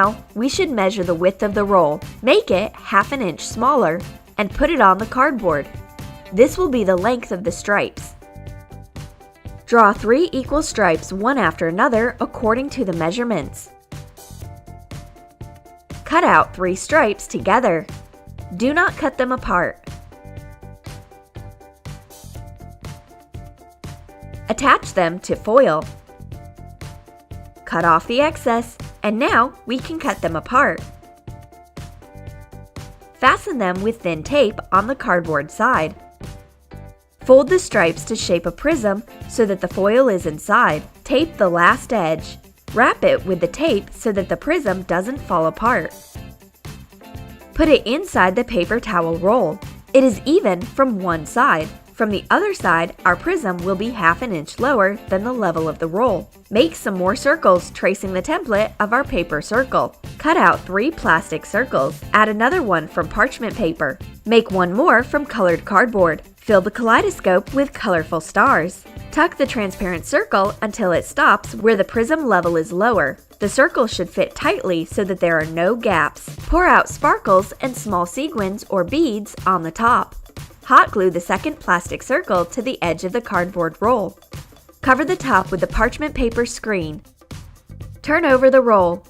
Now, we should measure the width of the roll, make it ½ an inch smaller, and put it on the cardboard. This will be the length of the stripes. Draw 3 equal stripes one after another according to the measurements. Cut out 3 stripes together. Do not cut them apart. Attach them to foil. Cut off the excess, and now we can cut them apart. Fasten them with thin tape on the cardboard side. Fold the stripes to shape a prism so that the foil is inside. Tape the last edge. Wrap it with the tape so that the prism doesn't fall apart. Put it inside the paper towel roll. It is even from one side. From the other side, our prism will be ½ an inch lower than the level of the roll. Make some more circles tracing the template of our paper circle. Cut out 3 plastic circles. Add another one from parchment paper. Make one more from colored cardboard. Fill the kaleidoscope with colorful stars. Tuck the transparent circle until it stops where the prism level is lower. The circle should fit tightly so that there are no gaps. Pour out sparkles and small sequins or beads on the top. Hot glue the second plastic circle to the edge of the cardboard roll. Cover the top with the parchment paper screen. Turn over the roll.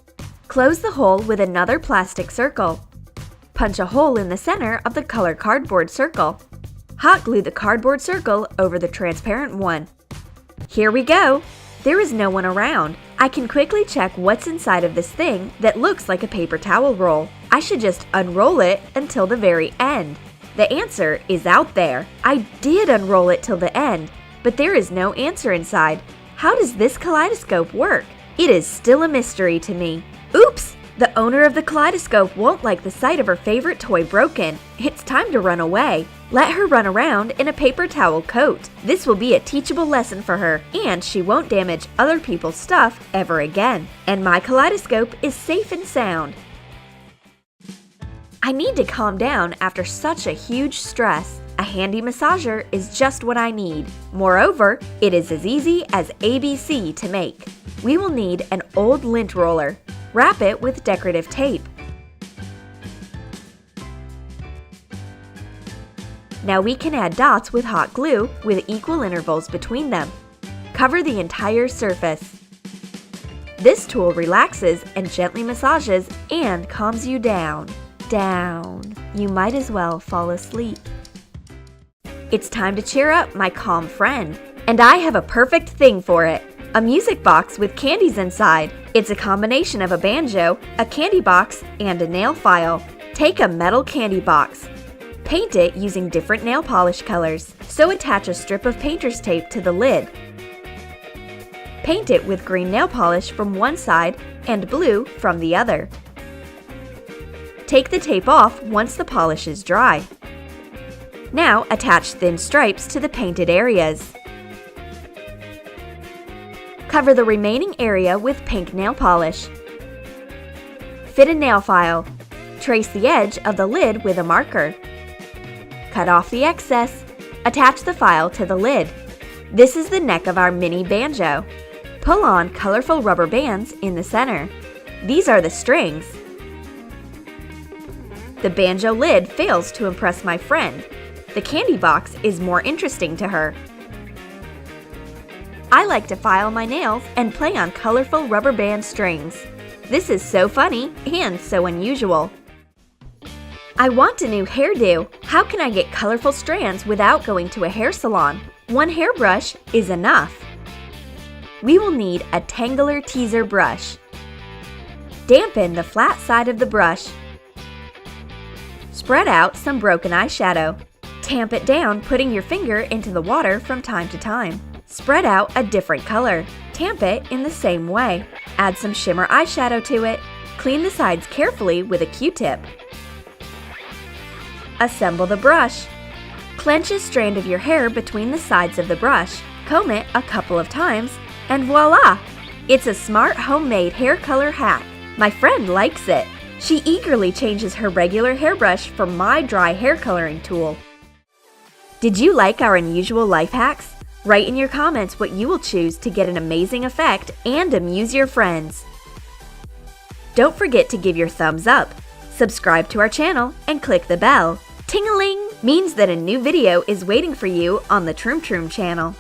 Close the hole with another plastic circle. Punch a hole in the center of the color cardboard circle. Hot glue the cardboard circle over the transparent one. Here we go! There is no one around. I can quickly check what's inside of this thing that looks like a paper towel roll. I should just unroll it until the very end. The answer is out there. I did unroll it till the end, but there is no answer inside. How does this kaleidoscope work? It is still a mystery to me. Oops! The owner of the kaleidoscope won't like the sight of her favorite toy broken. It's time to run away. Let her run around in a paper towel coat. This will be a teachable lesson for her, and she won't damage other people's stuff ever again. And my kaleidoscope is safe and sound. I need to calm down after such a huge stress. A handy massager is just what I need. Moreover, it is as easy as ABC to make. We will need an old lint roller. Wrap it with decorative tape. Now we can add dots with hot glue with equal intervals between them. Cover the entire surface. This tool relaxes and gently massages and calms you down. You might as well fall asleep. It's time to cheer up my calm friend, and I have a perfect thing for it. A music box with candies inside. It's a combination of a banjo, a candy box, and a nail file. Take a metal candy box. Paint it using different nail polish colors, so attach a strip of painter's tape to the lid. Paint it with green nail polish from one side and blue from the other. Take the tape off once the polish is dry. Now attach thin stripes to the painted areas. Cover the remaining area with pink nail polish. Fit a nail file. Trace the edge of the lid with a marker. Cut off the excess. Attach the file to the lid. This is the neck of our mini banjo. Pull on colorful rubber bands in the center. These are the strings. The banjo lid fails to impress my friend. The candy box is more interesting to her. I like to file my nails and play on colorful rubber band strings. This is so funny and so unusual. I want a new hairdo. How can I get colorful strands without going to a hair salon? One hairbrush is enough. We will need a Tangler teaser brush. Dampen the flat side of the brush. Spread out some broken eyeshadow. Tamp it down, putting your finger into the water from time to time. Spread out a different color. Tamp it in the same way. Add some shimmer eyeshadow to it. Clean the sides carefully with a Q-tip. Assemble the brush. Clench a strand of your hair between the sides of the brush. Comb it a couple of times, and voila! It's a smart homemade hair color hack. My friend likes it. She eagerly changes her regular hairbrush for my dry hair coloring tool. Did you like our unusual life hacks? Write in your comments what you will choose to get an amazing effect and amuse your friends. Don't forget to give your thumbs up, subscribe to our channel, and click the bell. Ting-a-ling means that a new video is waiting for you on the Troom channel.